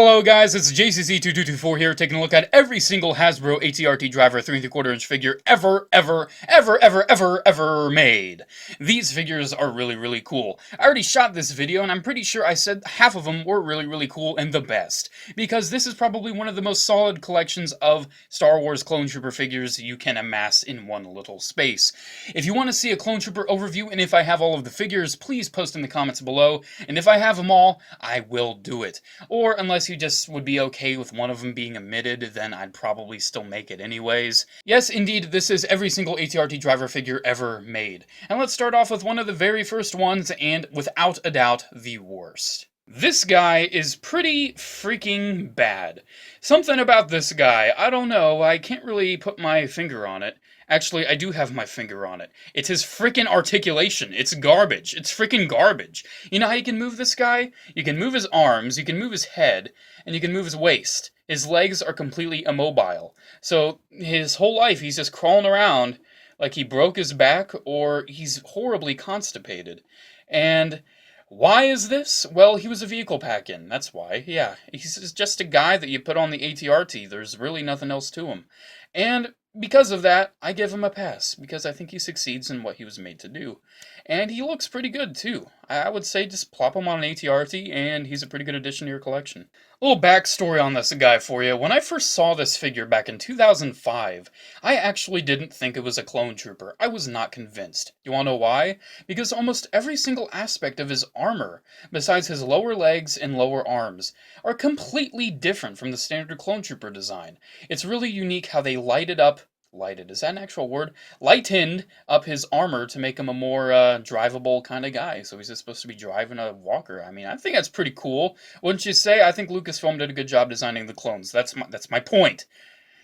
Hello guys, it's JCC2224 here, taking a look at every single Hasbro Atr T Driver 3.75 inch figure ever made. These figures are really cool. I already shot this video and I'm pretty sure I said half of them were really cool and the best, because this is probably one of the most solid collections of Star Wars Clone Trooper figures you can amass in one little space. If you want to see a Clone Trooper overview and if I have all of the figures, please post in the comments below, and if I have them all, I will do it. Or unless you just would be okay with one of them being omitted, then I'd probably still make it anyways. Yes, indeed, this is every single Atr T Driver figure ever made. And let's start off with one of the very first ones, and without a doubt, the worst. This guy is pretty freaking bad. Something about this guy, I don't know, I can't really put my finger on it. Actually, I do have my finger on it. It's his freaking articulation. It's garbage. It's freaking garbage. You know how you can move this guy? You can move his arms, you can move his head, and you can move his waist. His legs are completely immobile. So his whole life he's just crawling around like he broke his back or he's horribly constipated. And why is this? Well, he was a vehicle pack-in, that's why. Yeah, he's just a guy that you put on the ATRT. There's really nothing else to him. And because of that, I give him a pass, because I think he succeeds in what he was made to do. And he looks pretty good, too. I would say just plop him on an ATRT, and he's a pretty good addition to your collection. A little backstory on this guy for you. When I first saw this figure back in 2005, I actually didn't think it was a clone trooper. I was not convinced. You wanna know why? Because almost every single aspect of his armor, besides his lower legs and lower arms, are completely different from the standard clone trooper design. It's really unique how they lightened up his armor to make him a more drivable kind of guy. So he's just supposed to be driving a walker. I mean, I think that's pretty cool, wouldn't you say? I think Lucasfilm did a good job designing the clones. That's my point.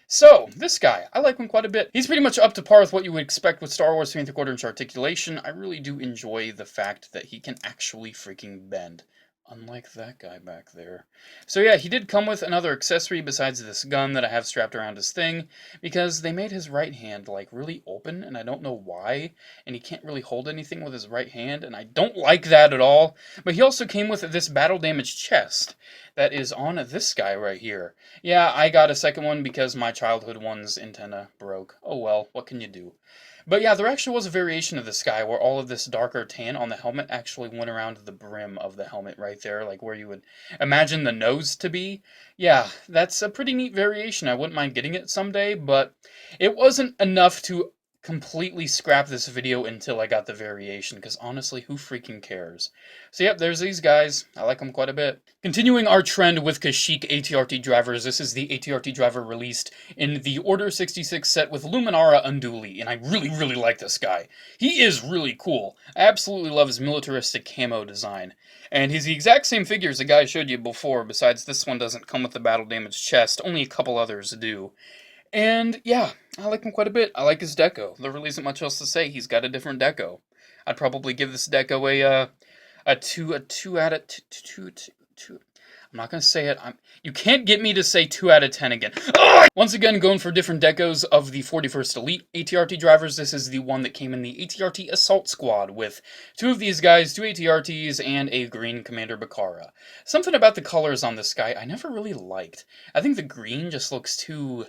So, this guy, I like him quite a bit. He's pretty much up to par with what you would expect with Star Wars 3.75 inch articulation. I really do enjoy the fact that he can actually freaking bend. Unlike that guy back there. So yeah, he did come with another accessory besides this gun that I have strapped around his thing, because they made his right hand, like, really open, and I don't know why, and he can't really hold anything with his right hand, and I don't like that at all. But he also came with this battle-damaged chest that is on this guy right here. Yeah, I got a second one because my childhood one's antenna broke. Oh well, what can you do? But yeah, there actually was a variation of this guy where all of this darker tan on the helmet actually went around the brim of the helmet right there, like where you would imagine the nose to be. Yeah, that's a pretty neat variation. I wouldn't mind getting it someday, but it wasn't enough to completely scrap this video until I got the variation, because honestly, who freaking cares? So yep, there's these guys. I like them quite a bit. Continuing our trend with Kashyyyk Atr T Drivers, this is the Atr T Driver released in the Order 66 set with Luminara Unduli, and I really like this guy. He is really cool. I absolutely love his militaristic camo design. And he's the exact same figure as the guy I showed you before, besides this one doesn't come with the battle-damaged chest, only a couple others do. And yeah, I like him quite a bit. I like his deco. There really isn't much else to say. He's got a different deco. I'd probably give this deco a two out of two. I'm not gonna say it. You can't get me to say 2 out of 10 again. Ugh! Once again, going for different decos of the 41st Elite Atr T Drivers. This is the one that came in the Atr T Assault Squad with 2 of these guys, 2 ATRTs, and a green Commander Bakara. Something about the colors on this guy I never really liked. I think the green just looks too...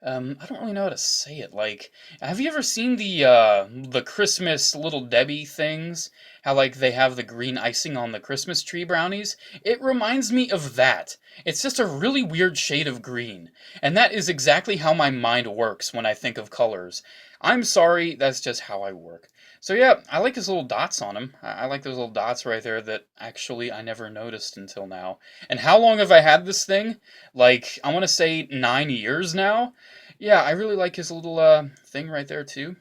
I don't really know how to say it. Like, have you ever seen the Christmas Little Debbie things? How, like, they have the green icing on the Christmas tree brownies? It reminds me of that. It's just a really weird shade of green. And that is exactly how my mind works when I think of colors. I'm sorry, that's just how I work. So yeah, I like his little dots on him. I like those little dots right there that actually I never noticed until now. And how long have I had this thing? Like, I want to say 9 years now? Yeah, I really like his little thing right there too.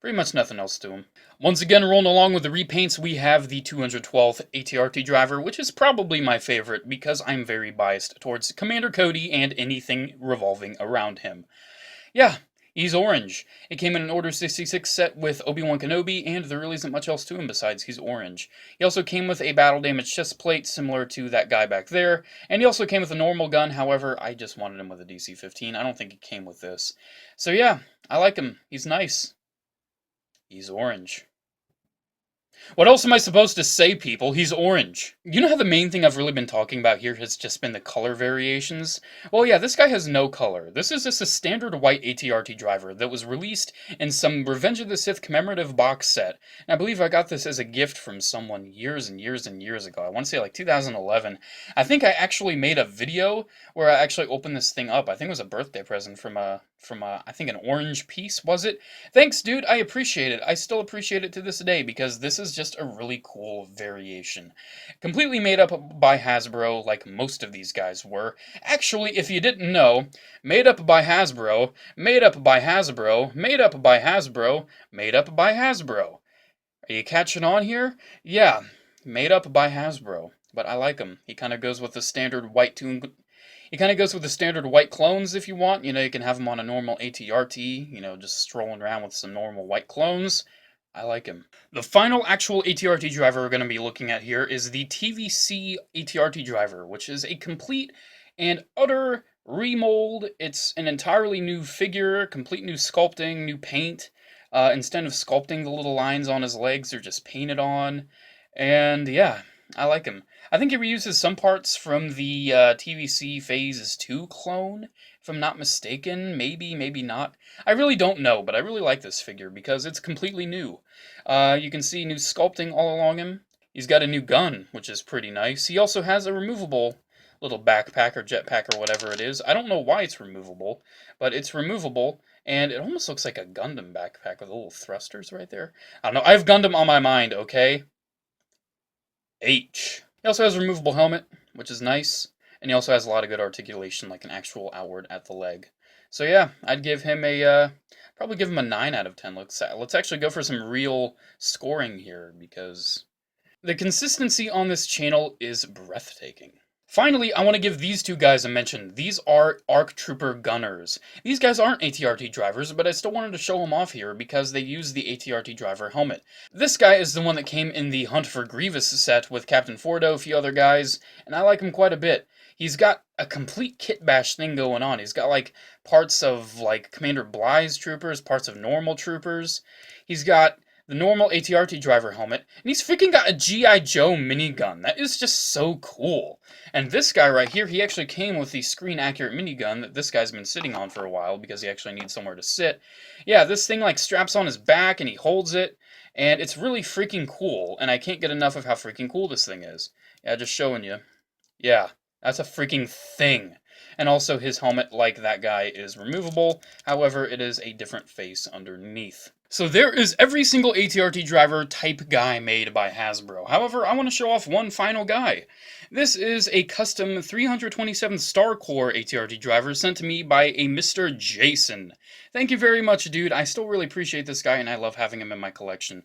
Pretty much nothing else to him. Once again, rolling along with the repaints, we have the 212th Atr T Driver, which is probably my favorite because I'm very biased towards Commander Cody and anything revolving around him. Yeah, he's orange. It came in an Order 66 set with Obi-Wan Kenobi, and there really isn't much else to him besides he's orange. He also came with a battle-damaged chest plate, similar to that guy back there, and he also came with a normal gun. However, I just wanted him with a DC-15. I don't think he came with this. So yeah, I like him. He's nice. He's orange. What else am I supposed to say, people? He's orange. You know how the main thing I've really been talking about here has just been the color variations? Well, yeah, this guy has no color. This is just a standard white Atr T Driver that was released in some Revenge of the Sith commemorative box set. And I believe I got this as a gift from someone years and years and years ago. I want to say like 2011. I think I actually made a video where I actually opened this thing up. I think it was a birthday present from I think an orange piece, was it? Thanks, dude. I appreciate it. I still appreciate it to this day because this is just a really cool variation. Completely made up by Hasbro, like most of these guys were. Actually, if you didn't know, made up by Hasbro, made up by Hasbro, made up by Hasbro, made up by Hasbro. Are you catching on here? Yeah, made up by Hasbro. But I like him. He kind of goes with the standard white tune. He kind of goes with the standard white clones if you want. You know, you can have him on a normal Atr T, you know, just strolling around with some normal white clones. I like him. The final actual Atr T driver we're going to be looking at here is the TVC Atr T driver, which is a complete and utter remold. It's an entirely new figure, complete new sculpting, new paint. Instead of sculpting the little lines on his legs, they're just painted on. And yeah, I like him. I think he reuses some parts from the TVC Phases 2 clone, if I'm not mistaken. Maybe, maybe not. I really don't know, but I really like this figure because it's completely new. You can see new sculpting all along him. He's got a new gun, which is pretty nice. He also has a removable little backpack or jetpack or whatever it is. I don't know why it's removable, but it's removable, and it almost looks like a Gundam backpack with little thrusters right there. I don't know. I have Gundam on my mind, okay? H. He also has a removable helmet, which is nice, and he also has a lot of good articulation, like an actual outward at the leg. So yeah, I'd give him probably give him a 9 out of 10. Let's actually go for some real scoring here, because the consistency on this channel is breathtaking. Finally, I want to give these two guys a mention. These are ARC Trooper Gunners. These guys aren't Atr T drivers, but I still wanted to show them off here because they use the Atr T driver helmet. This guy is the one that came in the Hunt for Grievous set with Captain Fordo, a few other guys, and I like him quite a bit. He's got a complete kit bash thing going on. He's got like parts of like Commander Bly's troopers, parts of normal troopers. He's got the normal Atr T driver helmet, and he's freaking got a G.I. Joe minigun. That is just so cool. And this guy right here, he actually came with the screen-accurate minigun that this guy's been sitting on for a while because he actually needs somewhere to sit. Yeah, this thing like straps on his back and he holds it, and it's really freaking cool, and I can't get enough of how freaking cool this thing is. Yeah, just showing you. Yeah, that's a freaking thing. And also his helmet, like that guy, is removable. However, it is a different face underneath. So there is every single Atr T driver type guy made by Hasbro. However, I want to show off one final guy. This is a custom 327 Star Core Atr T driver sent to me by a Mr. Jason. Thank you very much, dude. I still really appreciate this guy, and I love having him in my collection.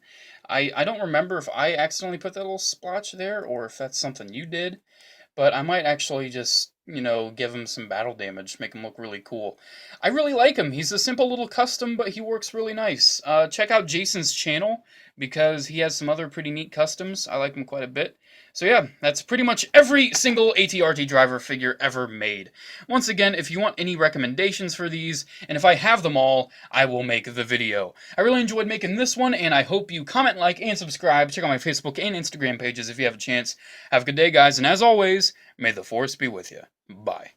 I don't remember if I accidentally put that little splotch there, or if that's something you did. But I might actually just, you know, give him some battle damage, make him look really cool. I really like him. He's a simple little custom, but he works really nice. Check out Jason's channel, because he has some other pretty neat customs. I like him quite a bit. So yeah, that's pretty much every single Atr T driver figure ever made. Once again, if you want any recommendations for these, and if I have them all, I will make the video. I really enjoyed making this one, and I hope you comment, like, and subscribe. Check out my Facebook and Instagram pages if you have a chance. Have a good day, guys, and as always, may the Force be with you. Bye.